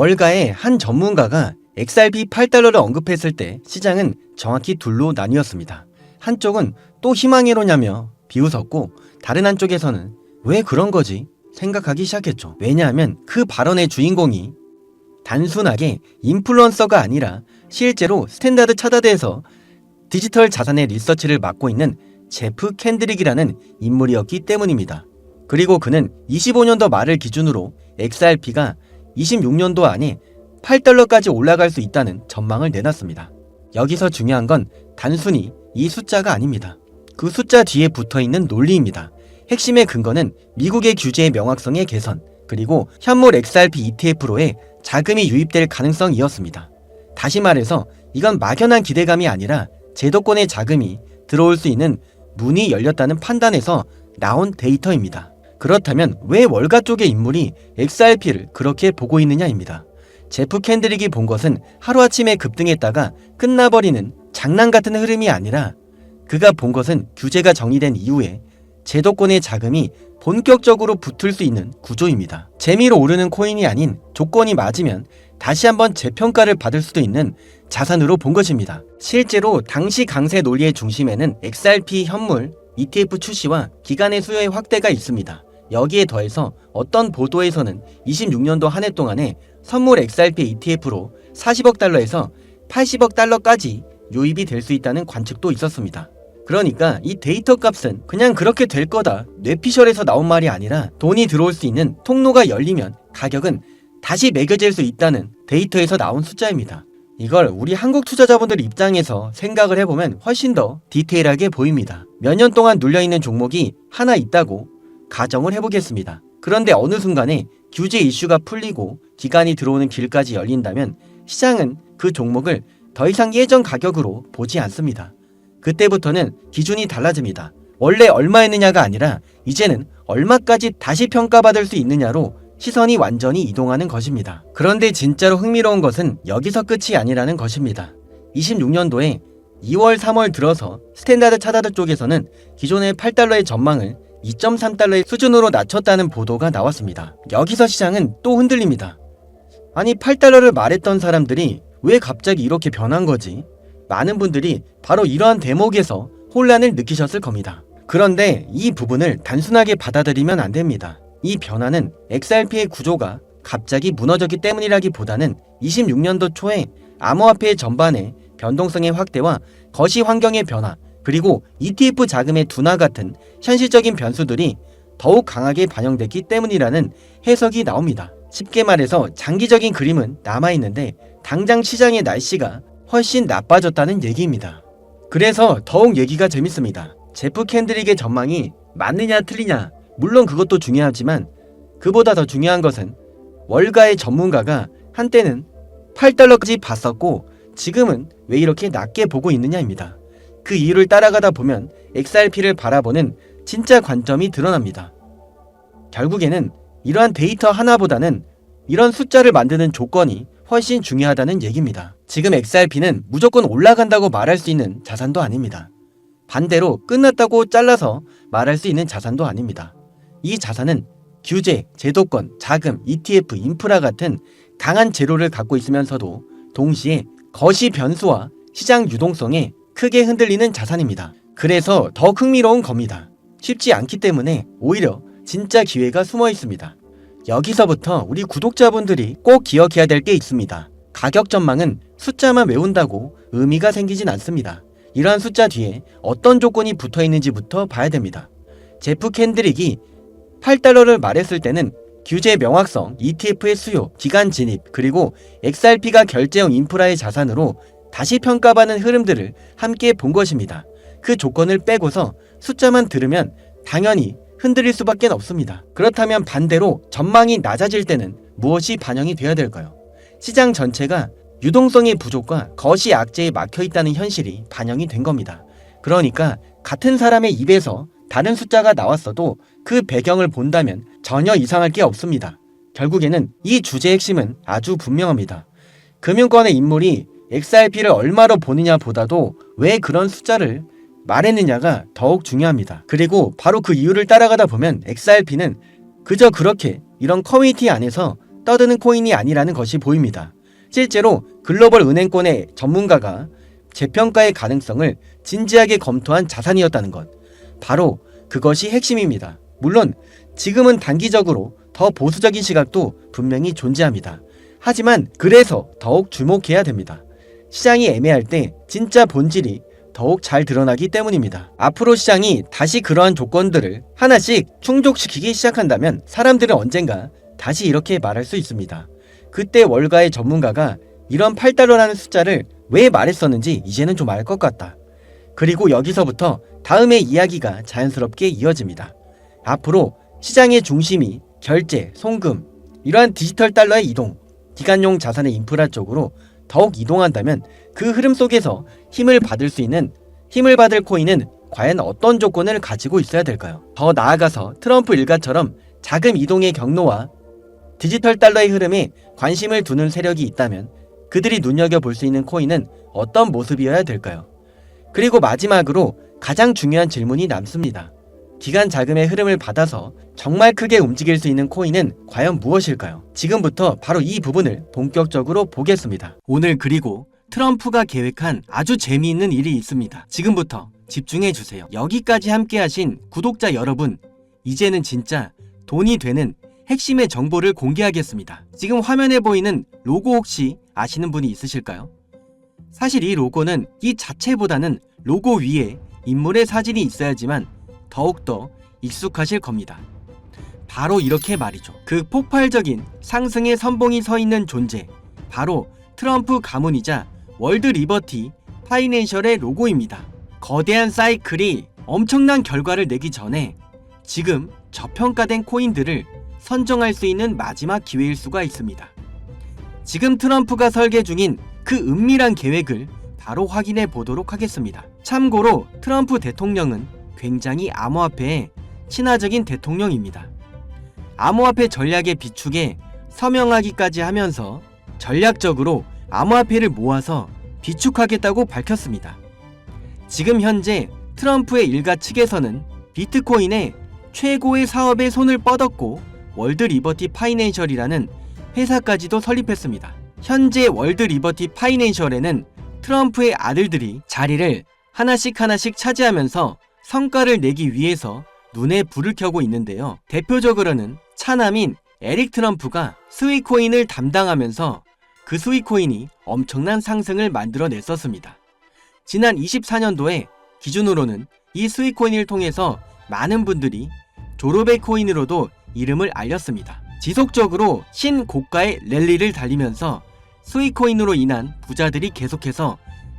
월가의 한 전문가가 XRP 8달러를 언급했을 때 시장은 정확히 둘로 나뉘었습니다. 한쪽은 또 희망이로냐며 비웃었고 다른 한쪽에서는 왜 그런 거지 생각하기 시작했죠. 왜냐하면 그 발언의 주인공이 단순하게 인플루언서가 아니라 실제로 스탠다드 차트에서 디지털 자산의 리서치를 맡고 있는 제프 캔드릭이라는 인물이었기 때문입니다. 그리고 그는 25년도 말을 기준으로 XRP가 26년도 안에 8달러까지 올라갈 수 있다는 전망을 내놨습니다. 여기서 중요한 건 단순히 이 숫자가 아닙니다. 그 숫자 뒤에 붙어있는 논리입니다. 핵심의 근거는 미국의 규제의 명확성의 개선, 그리고 현물 XRP ETF로의 자금이 유입될 가능성이었습니다. 다시 말해서 이건 막연한 기대감이 아니라 제도권의 자금이 들어올 수 있는 문이 열렸다는 판단에서 나온 데이터입니다. 그렇다면 왜 월가 쪽의 인물이 XRP를 그렇게 보고 있느냐입니다. 제프 캔드릭이 본 것은 하루아침에 급등했다가 끝나버리는 장난 같은 흐름이 아니라 그가 본 것은 규제가 정리된 이후에 제도권의 자금이 본격적으로 붙을 수 있는 구조입니다. 재미로 오르는 코인이 아닌 조건이 맞으면 다시 한번 재평가를 받을 수도 있는 자산으로 본 것입니다. 실제로 당시 강세 논리의 중심에는 XRP 현물 ETF 출시와 기간의 수요의 확대가 있습니다. 여기에 더해서 어떤 보도에서는 26년도 한 해 동안에 선물 XRP ETF로 40억 달러에서 80억 달러까지 유입이 될 수 있다는 관측도 있었습니다. 그러니까 이 데이터 값은 그냥 그렇게 될 거다, 뇌피셜에서 나온 말이 아니라 돈이 들어올 수 있는 통로가 열리면 가격은 다시 매겨질 수 있다는 데이터에서 나온 숫자입니다. 이걸 우리 한국 투자자분들 입장에서 생각을 해보면 훨씬 더 디테일하게 보입니다. 몇 년 동안 눌려있는 종목이 하나 있다고 가정을 해보겠습니다. 그런데 어느 순간에 규제 이슈가 풀리고 기간이 들어오는 길까지 열린다면 시장은 그 종목을 더 이상 예전 가격으로 보지 않습니다. 그때부터는 기준이 달라집니다. 원래 얼마였느냐가 아니라 이제는 얼마까지 다시 평가받을 수 있느냐로 시선이 완전히 이동하는 것입니다. 그런데 진짜로 흥미로운 것은 여기서 끝이 아니라는 것입니다. 26년도에 2월, 3월 들어서 스탠다드 차트드 쪽에서는 기존의 8달러의 전망을 2.3달러의 수준으로 낮췄다는 보도가 나왔습니다. 여기서 시장은 또 흔들립니다. 아니 8달러를 말했던 사람들이 왜 갑자기 이렇게 변한 거지? 많은 분들이 바로 이러한 대목에서 혼란을 느끼셨을 겁니다. 그런데 이 부분을 단순하게 받아들이면 안 됩니다. 이 변화는 XRP의 구조가 갑자기 무너졌기 때문이라기보다는 26년도 초에 암호화폐 전반의 변동성의 확대와 거시 환경의 변화, 그리고 ETF 자금의 둔화 같은 현실적인 변수들이 더욱 강하게 반영됐기 때문이라는 해석이 나옵니다. 쉽게 말해서 장기적인 그림은 남아있는데 당장 시장의 날씨가 훨씬 나빠졌다는 얘기입니다. 그래서 더욱 얘기가 재밌습니다. 제프 캔드릭의 전망이 맞느냐 틀리냐, 물론 그것도 중요하지만 그보다 더 중요한 것은 월가의 전문가가 한때는 8달러까지 봤었고 지금은 왜 이렇게 낮게 보고 있느냐입니다. 그 이유를 따라가다 보면 XRP를 바라보는 진짜 관점이 드러납니다. 결국에는 이러한 데이터 하나보다는 이런 숫자를 만드는 조건이 훨씬 중요하다는 얘기입니다. 지금 XRP는 무조건 올라간다고 말할 수 있는 자산도 아닙니다. 반대로 끝났다고 잘라서 말할 수 있는 자산도 아닙니다. 이 자산은 규제, 제도권, 자금, ETF, 인프라 같은 강한 재료를 갖고 있으면서도 동시에 거시 변수와 시장 유동성에 크게 흔들리는 자산입니다. 그래서 더 흥미로운 겁니다. 쉽지 않기 때문에 오히려 진짜 기회가 숨어 있습니다. 여기서부터 우리 구독자분들이 꼭 기억해야 될 게 있습니다. 가격 전망은 숫자만 외운다고 의미가 생기진 않습니다. 이러한 숫자 뒤에 어떤 조건이 붙어 있는지부터 봐야 됩니다. 제프 캔드릭이 8달러를 말했을 때는 규제 명확성, ETF의 수요, 기간 진입, 그리고 XRP가 결제형 인프라의 자산으로 다시 평가받는 흐름들을 함께 본 것입니다. 그 조건을 빼고서 숫자만 들으면 당연히 흔들릴 수밖에 없습니다. 그렇다면 반대로 전망이 낮아질 때는 무엇이 반영이 되어야 될까요? 시장 전체가 유동성의 부족과 거시 악재에 막혀있다는 현실이 반영이 된 겁니다. 그러니까 같은 사람의 입에서 다른 숫자가 나왔어도 그 배경을 본다면 전혀 이상할 게 없습니다. 결국에는 이 주제의 핵심은 아주 분명합니다. 금융권의 인물이 XRP를 얼마로 보느냐 보다도 왜 그런 숫자를 말했느냐가 더욱 중요합니다. 그리고 바로 그 이유를 따라가다 보면 XRP는 그저 그렇게 이런 커뮤니티 안에서 떠드는 코인이 아니라는 것이 보입니다. 실제로 글로벌 은행권의 전문가가 재평가의 가능성을 진지하게 검토한 자산이었다는 것. 바로 그것이 핵심입니다. 물론 지금은 단기적으로 더 보수적인 시각도 분명히 존재합니다. 하지만 그래서 더욱 주목해야 됩니다. 시장이 애매할 때 진짜 본질이 더욱 잘 드러나기 때문입니다. 앞으로 시장이 다시 그러한 조건들을 하나씩 충족시키기 시작한다면 사람들은 언젠가 다시 이렇게 말할 수 있습니다. 그때 월가의 전문가가 이런 8달러라는 숫자를 왜 말했었는지 이제는 좀 알 것 같다. 그리고 여기서부터 다음의 이야기가 자연스럽게 이어집니다. 앞으로 시장의 중심이 결제, 송금, 이러한 디지털 달러의 이동, 기간용 자산의 인프라 쪽으로 더욱 이동한다면 그 흐름 속에서 힘을 받을 코인은 과연 어떤 조건을 가지고 있어야 될까요? 더 나아가서 트럼프 일가처럼 자금 이동의 경로와 디지털 달러의 흐름에 관심을 두는 세력이 있다면 그들이 눈여겨볼 수 있는 코인은 어떤 모습이어야 될까요? 그리고 마지막으로 가장 중요한 질문이 남습니다. 기간 자금의 흐름을 받아서 정말 크게 움직일 수 있는 코인은 과연 무엇일까요? 지금부터 바로 이 부분을 본격적으로 보겠습니다. 오늘 그리고 트럼프가 계획한 아주 재미있는 일이 있습니다. 지금부터 집중해주세요. 여기까지 함께하신 구독자 여러분, 이제는 진짜 돈이 되는 핵심의 정보를 공개하겠습니다. 지금 화면에 보이는 로고 혹시 아시는 분이 있으실까요? 사실 이 로고는 이 자체보다는 로고 위에 인물의 사진이 있어야지만 더욱더 익숙하실 겁니다. 바로 이렇게 말이죠. 그 폭발적인 상승의 선봉이 서 있는 존재, 바로 트럼프 가문이자 월드 리버티 파이낸셜의 로고입니다. 거대한 사이클이 엄청난 결과를 내기 전에 지금 저평가된 코인들을 선정할 수 있는 마지막 기회일 수가 있습니다. 지금 트럼프가 설계 중인 그 은밀한 계획을 바로 확인해 보도록 하겠습니다. 참고로 트럼프 대통령은 굉장히 암호화폐에 친화적인 대통령입니다. 암호화폐 전략의 비축에 서명하기까지 하면서 전략적으로 암호화폐를 모아서 비축하겠다고 밝혔습니다. 지금 현재 트럼프의 일가 측에서는 비트코인의 최고의 사업에 손을 뻗었고 월드 리버티 파이낸셜이라는 회사까지도 설립했습니다. 현재 월드 리버티 파이낸셜에는 트럼프의 아들들이 자리를 하나씩 차지하면서 성과를 내기 위해서 눈에 불을 켜고 있는데요. 대표적으로는 차남인 에릭 트럼프가 스위코인을 담당하면서 그 스위코인이 엄청난 상승을 만들어냈었습니다. 지난 24년도에 기준으로는 이 스위코인을 통해서 많은 분들이 졸업의 코인으로도 이름을 알렸습니다. 지속적으로 신고가의 랠리를 달리면서 스위코인으로 인한 부자들이 계속해서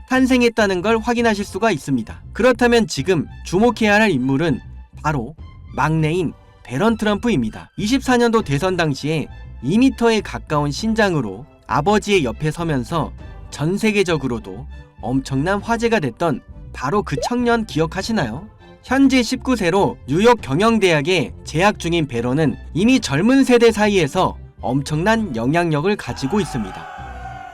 탄생했다는 걸 확인하실 수가 있습니다. 그렇다면 지금 주목해야 할 인물은 바로 막내인 배런 트럼프입니다. 24년도 대선 당시에 2m에 가까운 신장으로 아버지의 옆에 서면서 전 세계적으로도 엄청난 화제가 됐던 바로 그 청년 기억하시나요? 현재 19세로 뉴욕 경영대학에 재학 중인 배런은 이미 젊은 세대 사이에서 엄청난 영향력을 가지고 있습니다.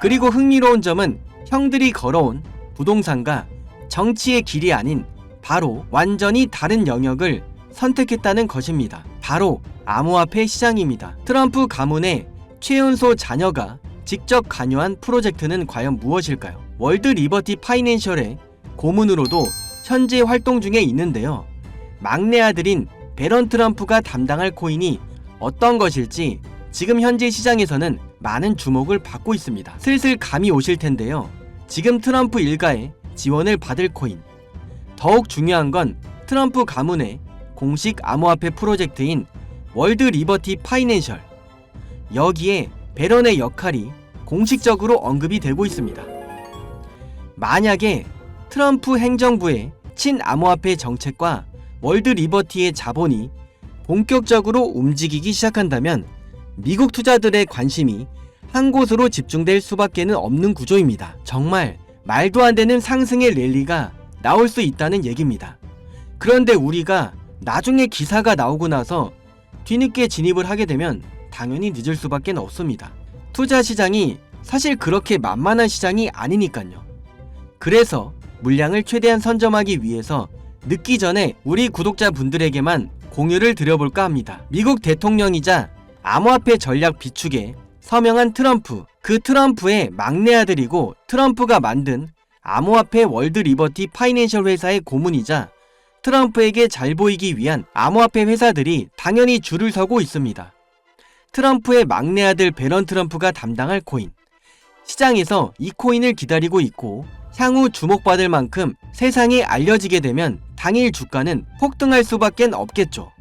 그리고 흥미로운 점은 형들이 걸어온 부동산과 정치의 길이 아닌 바로 완전히 다른 영역을 선택했다는 것입니다. 바로 암호화폐 시장입니다. 트럼프 가문의 최연소 자녀가 직접 관여한 프로젝트는 과연 무엇일까요? 월드 리버티 파이낸셜의 고문으로도 현재 활동 중에 있는데요. 막내 아들인 배런 트럼프가 담당할 코인이 어떤 것일지 지금 현재 시장에서는 많은 주목을 받고 있습니다. 슬슬 감이 오실 텐데요. 지금 트럼프 일가의 지원을 받을 코인, 더욱 중요한 건 트럼프 가문의 공식 암호화폐 프로젝트인 월드 리버티 파이낸셜, 여기에 배런의 역할이 공식적으로 언급이 되고 있습니다. 만약에 트럼프 행정부의 친암호화폐 정책과 월드 리버티의 자본이 본격적으로 움직이기 시작한다면 미국 투자들의 관심이 한 곳으로 집중될 수밖에는 없는 구조입니다. 정말 말도 안 되는 상승의 랠리가 나올 수 있다는 얘기입니다. 그런데 우리가 나중에 기사가 나오고 나서 뒤늦게 진입을 하게 되면 당연히 늦을 수밖에 없습니다. 투자 시장이 사실 그렇게 만만한 시장이 아니니까요. 그래서 물량을 최대한 선점하기 위해서 늦기 전에 우리 구독자분들에게만 공유를 드려볼까 합니다. 미국 대통령이자 암호화폐 전략 비축에 서명한 트럼프, 그 트럼프의 막내 아들이고 트럼프가 만든 암호화폐 월드 리버티 파이낸셜 회사의 고문이자 트럼프에게 잘 보이기 위한 암호화폐 회사들이 당연히 줄을 서고 있습니다. 트럼프의 막내 아들 배런 트럼프가 담당할 코인, 시장에서 이 코인을 기다리고 있고 향후 주목받을 만큼 세상에 알려지게 되면 당일 주가는 폭등할 수밖에 없겠죠.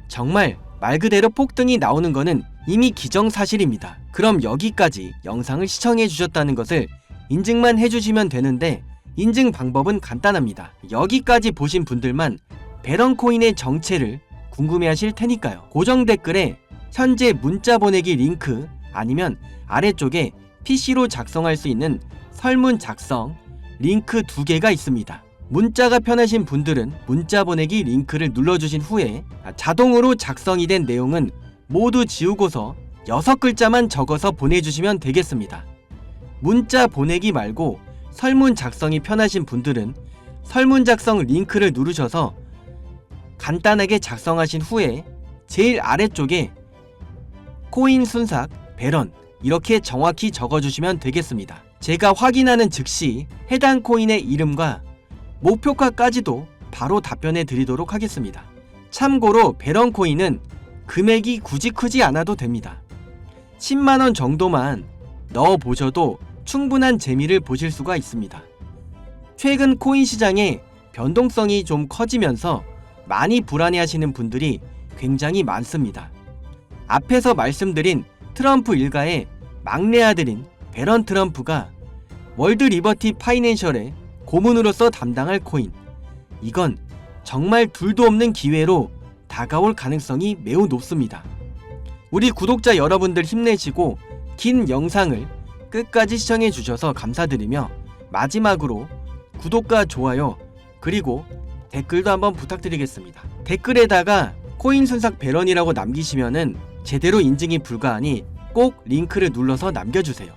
정말 말 그대로 폭등이 나오는 거는 이미 기정사실입니다. 그럼 여기까지 영상을 시청해 주셨다는 것을 인증만 해주시면 되는데 인증 방법은 간단합니다. 여기까지 보신 분들만 배런 코인의 정체를 궁금해하실 테니까요. 고정 댓글에 현재 문자 보내기 링크 아니면 아래쪽에 PC로 작성할 수 있는 설문 작성 링크 2개가 있습니다. 문자가 편하신 분들은 문자 보내기 링크를 눌러주신 후에 자동으로 작성이 된 내용은 모두 지우고서 6글자만 적어서 보내주시면 되겠습니다. 문자 보내기 말고 설문 작성이 편하신 분들은 설문 작성 링크를 누르셔서 간단하게 작성하신 후에 제일 아래쪽에 코인 순삭, 배런 이렇게 정확히 적어주시면 되겠습니다. 제가 확인하는 즉시 해당 코인의 이름과 목표가까지도 바로 답변해 드리도록 하겠습니다. 참고로 배런 코인은 금액이 굳이 크지 않아도 됩니다. 10만원 정도만 넣어 보셔도 충분한 재미를 보실 수가 있습니다. 최근 코인 시장의 변동성이 좀 커지면서 많이 불안해하시는 분들이 굉장히 많습니다. 앞에서 말씀드린 트럼프 일가의 막내 아들인 배런 트럼프가 월드 리버티 파이낸셜의 고문으로서 담당할 코인, 이건 정말 둘도 없는 기회로 다가올 가능성이 매우 높습니다. 우리 구독자 여러분들 힘내시고 긴 영상을 끝까지 시청해 주셔서 감사드리며 마지막으로 구독과 좋아요 그리고 댓글도 한번 부탁드리겠습니다. 댓글에다가 코인 순삭 배런이라고 남기시면은 제대로 인증이 불가하니 꼭 링크를 눌러서 남겨주세요.